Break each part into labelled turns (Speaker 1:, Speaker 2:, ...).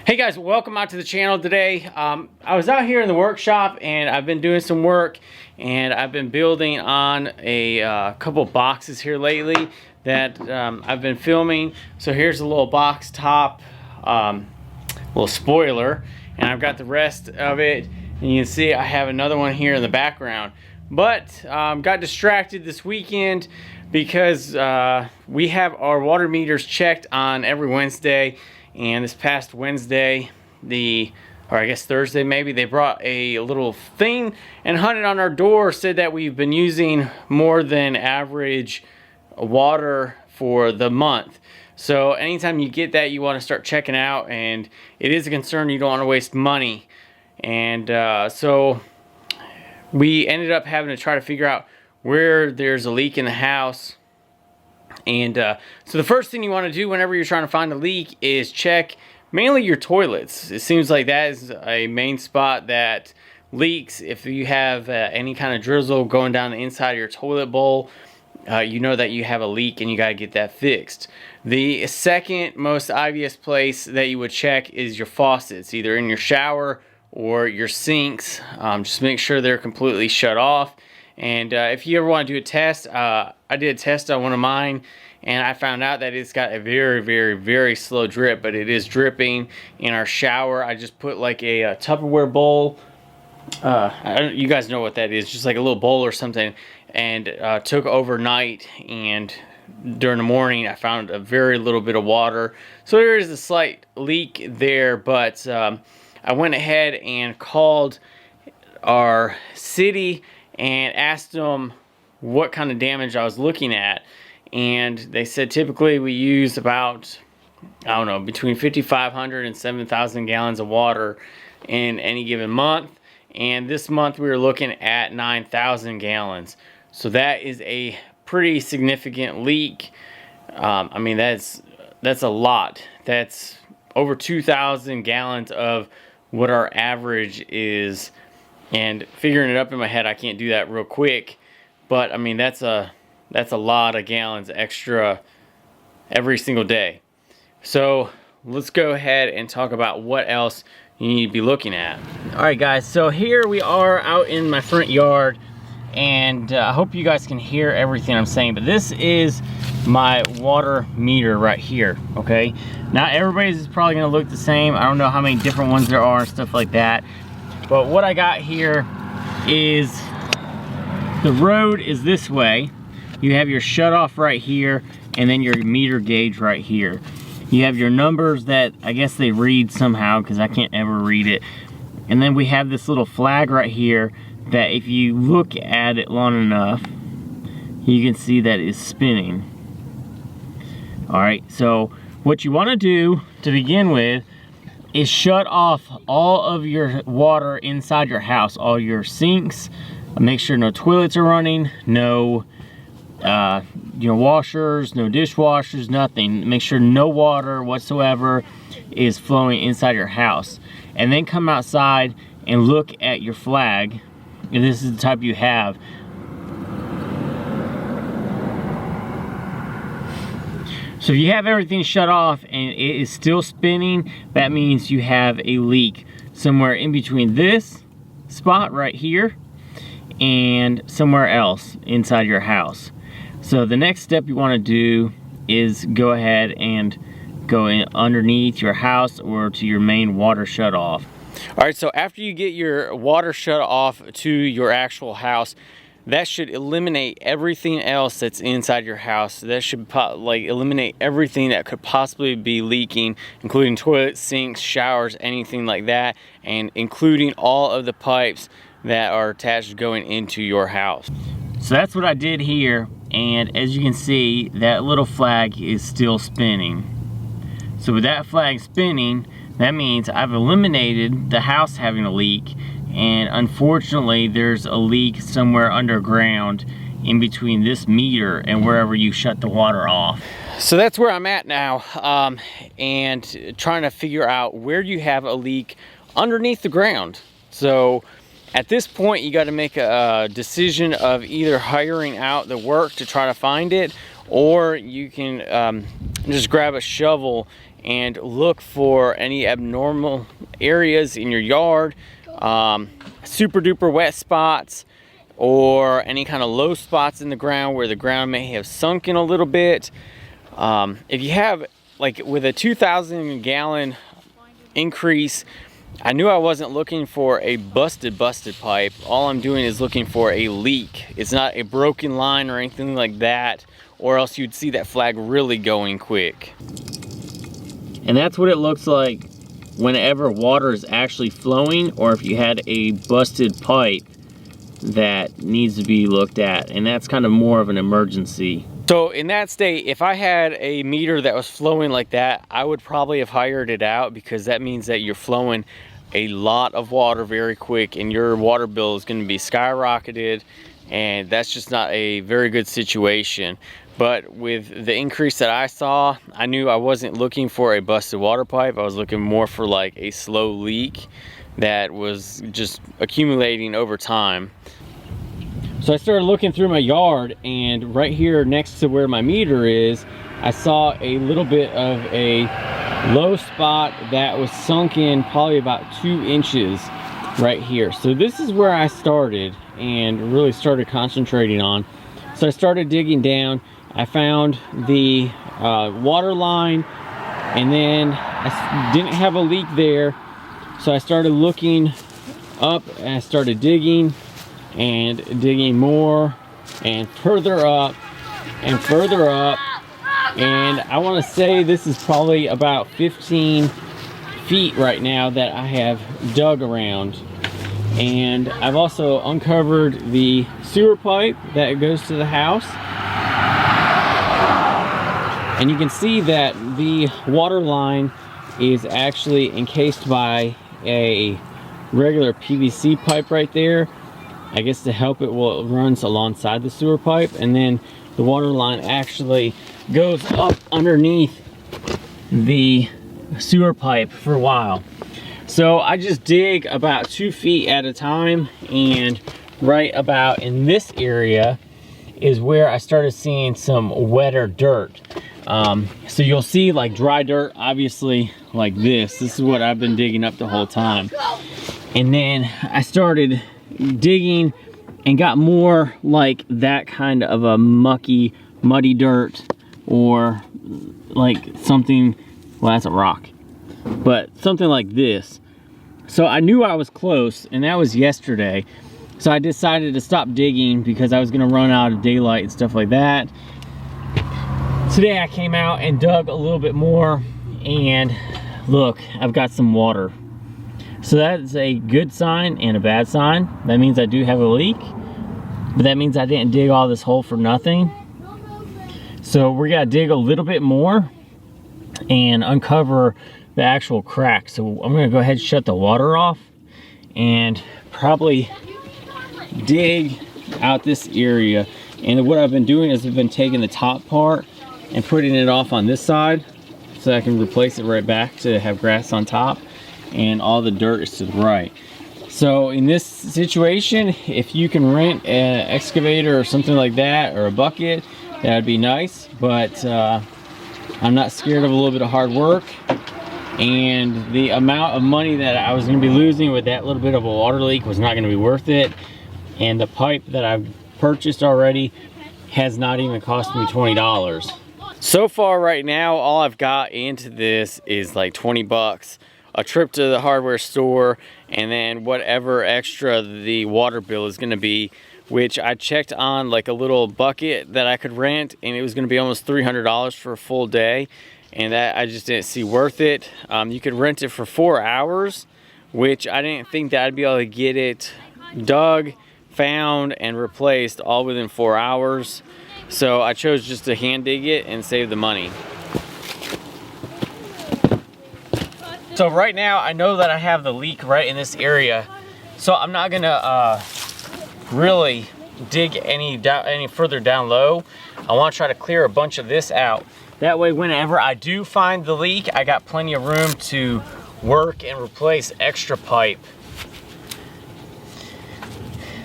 Speaker 1: Hey guys, welcome out to the channel today. I was out here in the workshop and I've been doing some work, and I've been building on a couple boxes here lately that I've been filming. So here's a little box top, little spoiler, and I've got the rest of it, and you can see I have another one here in the background. But got distracted this weekend because we have our water meters checked on every Wednesday. And this past Wednesday, or I guess Thursday maybe, they brought a little thing and hung it on our door, said that we've been using more than average water for the month. So anytime you get that, you want to start checking out, and it is a concern. You don't want to waste money. And so we ended up having to try to figure out where there's a leak in the house. And so the first thing you want to do whenever you're trying to find a leak is check mainly your toilets. It seems like that is a main spot that leaks. If you have any kind of drizzle going down the inside of your toilet bowl, you know that you have a leak and you got to get that fixed. The second most obvious place that you would check is your faucets, either in your shower or your sinks. Just make sure they're completely shut off. And if you ever want to do a test, I did a test on one of mine, and I found out that it's got a very, very, very slow drip, but it is dripping in our shower. I just put like a Tupperware bowl. You guys know what that is, just like a little bowl or something, and took overnight, and during the morning I found a very little bit of water. So there is a slight leak there, but I went ahead and called our city and asked them what kind of damage I was looking at, and they said typically we use about, I don't know, between 5,500 and 7,000 gallons of water in any given month, and this month we were looking at 9,000 gallons. So that is a pretty significant leak. I mean, that's a lot. That's over 2,000 gallons of what our average is. And figuring it up in my head, I can't do that real quick, but I mean that's a lot of gallons extra every single day. So let's go ahead and talk about what else you need to be looking at. All right, guys. So here we are out in my front yard, and I hope you guys can hear everything I'm saying. But this is my water meter right here. Okay. Not everybody's is probably gonna look the same. I don't know how many different ones there are and stuff like that. But what I got here is the road is this way. You have your shut off right here, and then your meter gauge right here. You have your numbers that I guess they read somehow, because I can't ever read it. And then we have this little flag right here that if you look at it long enough, you can see that it's spinning. All right, so what you want to do to begin with is shut off all of your water inside your house, all your sinks. Make sure no toilets are running, no washers, no dishwashers, nothing. Make sure no water whatsoever is flowing inside your house. And then come outside and look at your flag, if this is the type you have. So if you have everything shut off and it is still spinning, that means you have a leak somewhere in between this spot right here and somewhere else inside your house. So the next step you want to do is go ahead and go in underneath your house or to your main water shut off. All right, so after you get your water shut off to your actual house, that should eliminate everything else that's inside your house. That should eliminate everything that could possibly be leaking, including toilets, sinks, showers, anything like that, and including all of the pipes that are attached going into your house. So that's what I did here, and as you can see, that little flag is still spinning. So with that flag spinning, that means I've eliminated the house having a leak. And unfortunately, there's a leak somewhere underground in between this meter and wherever you shut the water off. So that's where I'm at now, and trying to figure out where you have a leak underneath the ground. So at this point, you got to make a decision of either hiring out the work to try to find it, or you can just grab a shovel and look for any abnormal areas in your yard, super duper wet spots, or any kind of low spots in the ground where the ground may have sunken a little bit. If you have, like with a 2,000 gallon increase, I knew I wasn't looking for a busted pipe. All I'm doing is looking for a leak. It's not a broken line or anything like that, or else you'd see that flag really going quick. And that's what it looks like whenever water is actually flowing, or if you had a busted pipe that needs to be looked at, and that's kind of more of an emergency. So in that state, if I had a meter that was flowing like that, I would probably have hired it out, because that means that you're flowing a lot of water very quick and your water bill is going to be skyrocketed, and that's just not a very good situation. But with the increase that I saw, I knew I wasn't looking for a busted water pipe. I was looking more for like a slow leak that was just accumulating over time. So I started looking through my yard, and right here next to where my meter is, I saw a little bit of a low spot that was sunk in probably about 2 inches right here. So this is where I started and really started concentrating on. So I started digging down. I found the water line, and then I didn't have a leak there. So I started looking up, and I started digging and digging more and further up and further up, and I want to say this is probably about 15 feet right now that I have dug around. And I've also uncovered the sewer pipe that goes to the house, and you can see that the water line is actually encased by a regular PVC pipe right there. I guess to help it, well, it runs alongside the sewer pipe, and then the water line actually goes up underneath the sewer pipe for a while. So I just dig about 2 feet at a time, and right about in this area is where I started seeing some wetter dirt. So you'll see like dry dirt, obviously, like this. This is what I've been digging up the whole time. And then I started digging and got more like that kind of a mucky, muddy dirt, or like something, well, that's a rock, but something like this. So I knew I was close, and that was yesterday. So I decided to stop digging because I was gonna run out of daylight and stuff like that. Today I came out and dug a little bit more, and look, I've got some water. So that's a good sign and a bad sign. That means I do have a leak, but that means I didn't dig all this hole for nothing. So we're gonna dig a little bit more and uncover the actual crack. So I'm gonna go ahead and shut the water off and probably dig out this area. And what I've been doing is I've been taking the top part and putting it off on this side so I can replace it right back to have grass on top, and all the dirt is to the right. So in this situation, if you can rent an excavator or something like that, or a bucket, that'd be nice. But I'm not scared of a little bit of hard work, and the amount of money that I was going to be losing with that little bit of a water leak was not going to be worth it. And the pipe that I've purchased already has not even cost me $20. So far right now, all I've got into this is like 20 bucks. A trip to the hardware store, and then whatever extra the water bill is going to be, which I checked on like a little bucket that I could rent, and it was going to be almost $300 for a full day, and that I just didn't see worth it. You could rent it for 4 hours, which I didn't think that I'd be able to get it dug, found, and replaced all within 4 hours. So I chose just to hand dig it and save the money. So right now I know that I have the leak right in this area, so I'm not gonna really dig any further down low. I want to try to clear a bunch of this out. That way, whenever I do find the leak, I got plenty of room to work and replace extra pipe.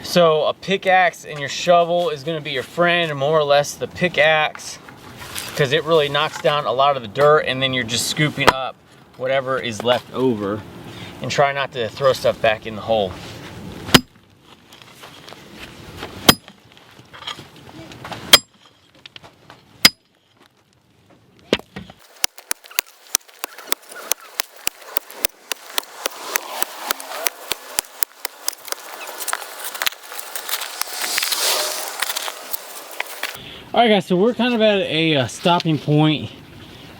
Speaker 1: So a pickaxe and your shovel is going to be your friend, and more or less the pickaxe because it really knocks down a lot of the dirt, and then you're just scooping up whatever is left over. And try not to throw stuff back in the hole.
Speaker 2: Alright guys, so we're kind of at a stopping point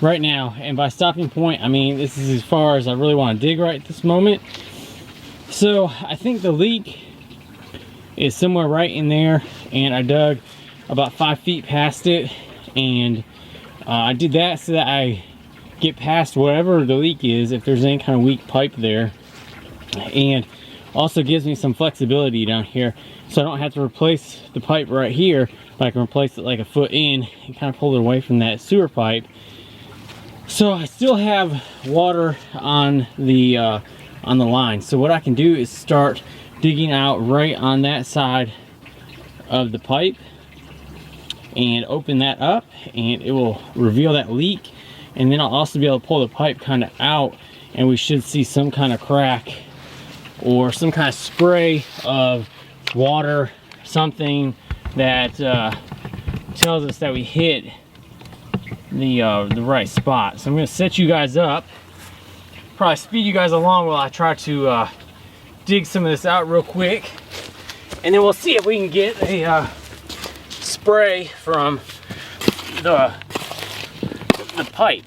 Speaker 2: right now, and by stopping point I mean this is as far as I really want to dig right at this moment. So I think the leak is somewhere right in there, and I dug about 5 feet past it, and I did that so that I get past whatever the leak is, if there's any kind of weak pipe there, and also gives me some flexibility down here, so I don't have to replace the pipe right here, but I can replace it like a foot in and kind of pull it away from that sewer pipe. So I still have water on the line. So what I can do is start digging out right on that side of the pipe and open that up, and it will reveal that leak. And then I'll also be able to pull the pipe kind of out, and we should see some kind of crack or some kind of spray of water, something that tells us that we hit the right spot. So I'm going to set you guys up, probably speed you guys along while I try to dig some of this out real quick, and then we'll see if we can get a spray from the pipe.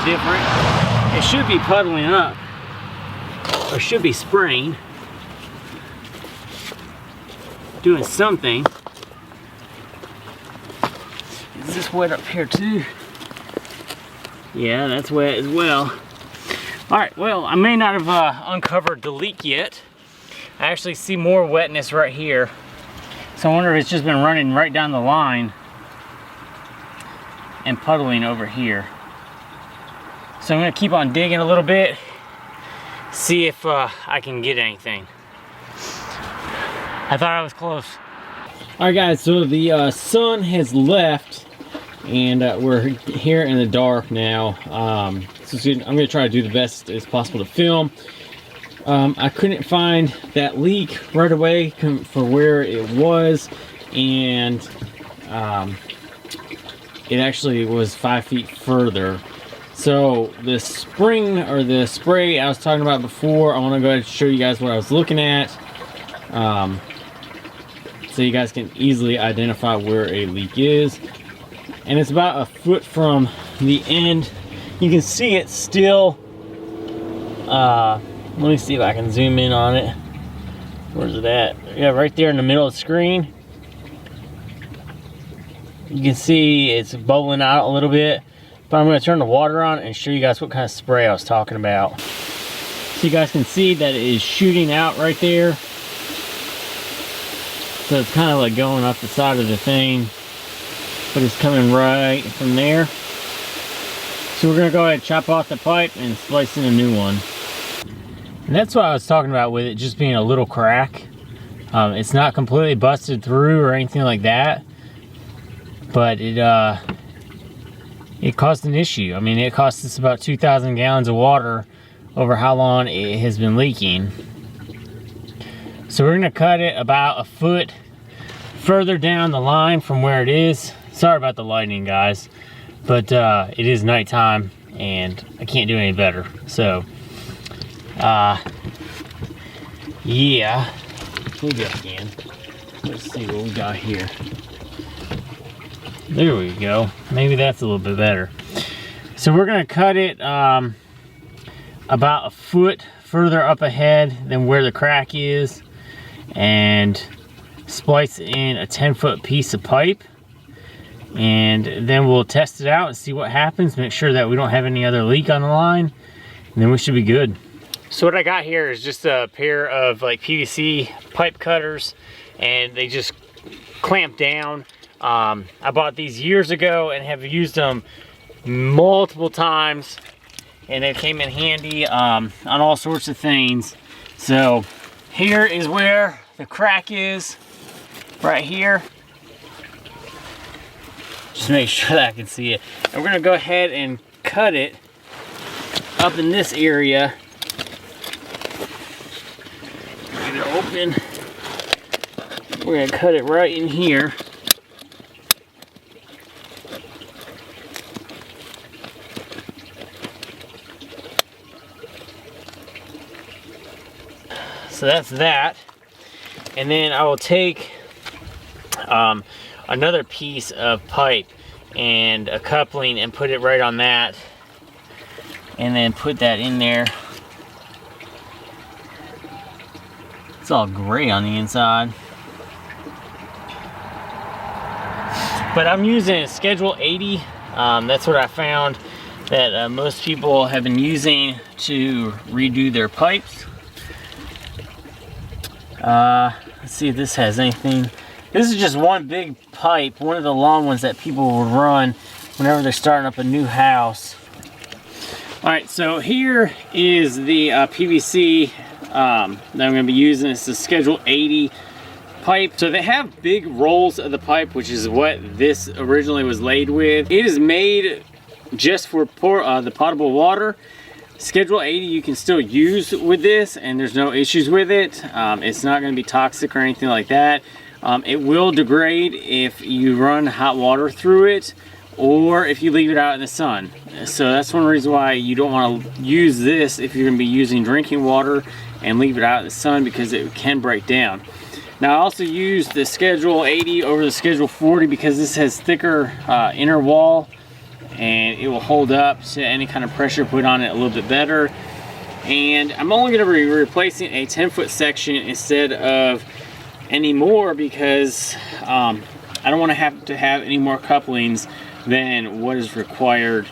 Speaker 2: Different. It should be puddling up, or should be spraying, doing something. Is this wet up here too? Yeah, that's wet as well. All right, well, I may not have uncovered the leak yet. I actually see more wetness right here, so I wonder if it's just been running right down the line and puddling over here. So I'm going to keep on digging a little bit, see if I can get anything. I thought I was close. Alright guys, so the sun has left, and we're here in the dark now. So I'm going to try to do the best as possible to film. I couldn't find that leak right away for where it was, and it actually was 5 feet further. So the spring, or the spray I was talking about before, I want to go ahead and show you guys what I was looking at, so you guys can easily identify where a leak is. And it's about a foot from the end. You can see it still. Let me see if I can zoom in on it. Where's it at? Yeah, right there in the middle of the screen. You can see it's bubbling out a little bit. But I'm going to turn the water on and show you guys what kind of spray I was talking about. So you guys can see that it is shooting out right there. So it's kind of like going up the side of the thing, but it's coming right from there. So we're going to go ahead and chop off the pipe and splice in a new one. And that's what I was talking about with it just being a little crack. It's not completely busted through or anything like that, but it caused an issue. I mean, it cost us about 2,000 gallons of water over how long it has been leaking. So we're gonna cut it about a foot further down the line from where it is. Sorry about the lighting, guys, but it is nighttime and I can't do any better. So, yeah, maybe I can. Let's see what we got here. There we go. Maybe that's a little bit better. So we're gonna cut it about a foot further up ahead than where the crack is, and splice in a 10-foot piece of pipe, and then we'll test it out and see what happens, make sure that we don't have any other leak on the line, and then we should be good. So what I got here is just a pair of like PVC pipe cutters, and they just clamp down. I bought these years ago and have used them multiple times, and they came in handy on all sorts of things. So here is where the crack is, right here. Just make sure that I can see it. And we're gonna go ahead and cut it up in this area. Get it open. We're gonna cut it right in here. So that's that. And then I will take another piece of pipe and a coupling and put it right on that, and then put that in there. It's all gray on the inside. But I'm using Schedule 80. That's what I found that most people have been using to redo their pipes. Let's see if this has anything. This is just one big pipe, one of the long ones that people would run whenever they're starting up a new house. All right, so here is the PVC that I'm gonna be using. It's the Schedule 80 pipe. So they have big rolls of the pipe, which is what this originally was laid with. It is made just for the potable water. Schedule 80 you can still use with this, and there's no issues with it. It's not going to be toxic or anything like that. It will degrade if you run hot water through it, or if you leave it out in the sun. So that's one reason why you don't want to use this if you're going to be using drinking water and leave it out in the sun, because it can break down. Now I also use the Schedule 80 over the Schedule 40 because this has thicker inner wall, and it will hold up to any kind of pressure put on it a little bit better. And I'm only going to be replacing a 10-foot section instead of any more, because I don't want to have any more couplings than what is required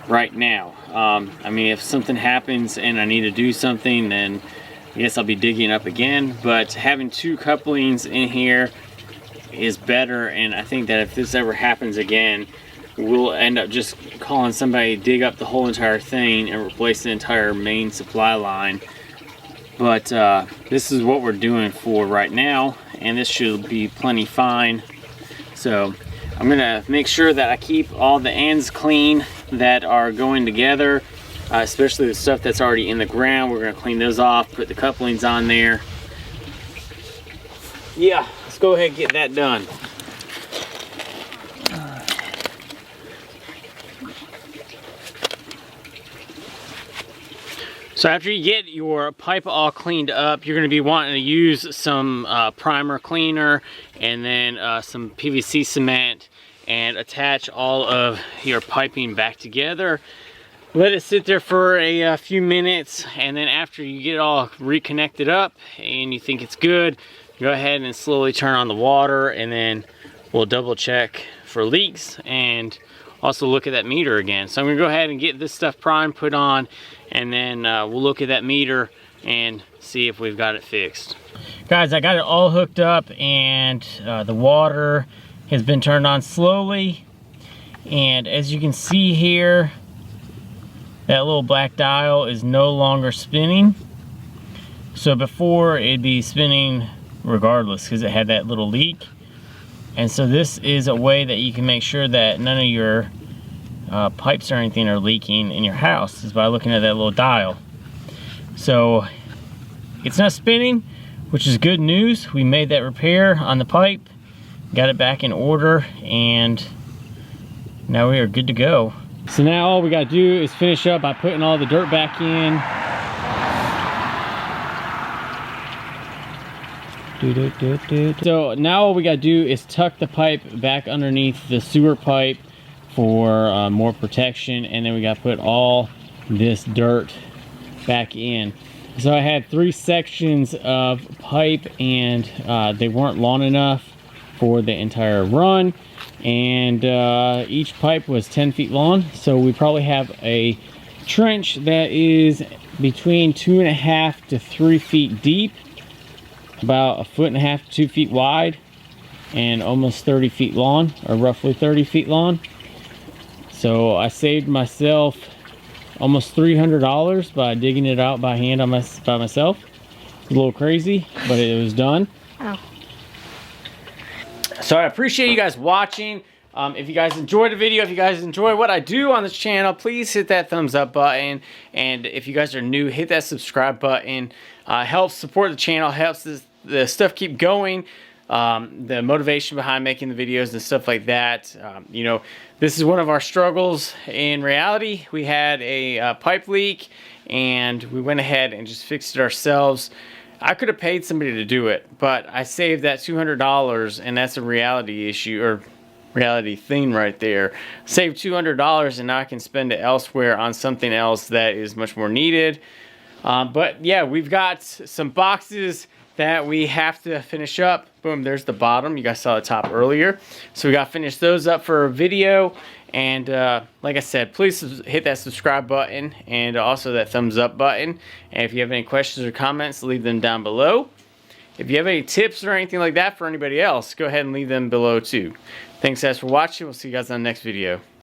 Speaker 2: right now. I mean, if something happens and I need to do something, then I guess I'll be digging up again. But having 2 couplings in here is better, and I think that if this ever happens again, we'll end up just calling somebody to dig up the whole entire thing and replace the entire main supply line. But this is what we're doing for right now, and this should be plenty fine. So I'm gonna make sure that I keep all the ends clean that are going together, especially the stuff that's already in the ground. We're gonna clean those off, put the couplings on there. Yeah, let's go ahead and get that done. So after you get your pipe all cleaned up, you're going to be wanting to use some primer cleaner and then some PVC cement, and attach all of your piping back together. Let it sit there for a few minutes, and then after you get it all reconnected up and you think it's good, go ahead and slowly turn on the water, and then we'll double check for leaks and also look at that meter again. So I'm gonna go ahead and get this stuff primed, put on, and then we'll look at that meter and see if we've got it fixed. Guys, I got it all hooked up, and the water has been turned on slowly. And as you can see here, that little black dial is no longer spinning. So before, it'd be spinning regardless because it had that little leak. And so this is a way that you can make sure that none of your pipes or anything are leaking in your house, is by looking at that little dial. So it's not spinning, which is good news. We made that repair on the pipe, got it back in order, and now we are good to go. So now all we got to do is finish up by putting all the dirt back in. So now all we got to do is tuck the pipe back underneath the sewer pipe for more protection, and then we got to put all this dirt back in. So I had 3 sections of pipe, and they weren't long enough for the entire run, and each pipe was 10 feet long, so we probably have a trench that is between 2.5 to 3 feet deep, about 1.5 to 2 feet wide, and almost 30 feet long, or roughly 30 feet long. So I saved myself almost $300 by digging it out by hand by myself. It's a little crazy, but it was done.
Speaker 3: Oh.
Speaker 1: So I appreciate you guys watching. If you guys enjoyed the video, if you guys enjoy what I do on this channel, please hit that thumbs up button. And if you guys are new, hit that subscribe button. Helps support the channel, helps the stuff keep going. The motivation behind making the videos and stuff like that. You know, this is one of our struggles in reality. We had a pipe leak, and we went ahead and just fixed it ourselves. I could have paid somebody to do it, but I saved that $200, and that's a reality issue, or reality thing right there. Saved $200, and now I can spend it elsewhere on something else that is much more needed. But yeah, we've got some boxes that we have to finish up. Boom, there's the bottom. You guys saw the top earlier. So we got to finish those up for a video. And like I said, please hit that subscribe button and also that thumbs up button. And if you have any questions or comments, leave them down below. If you have any tips or anything like that for anybody else, go ahead and leave them below too. Thanks guys for watching. We'll see you guys on the next video.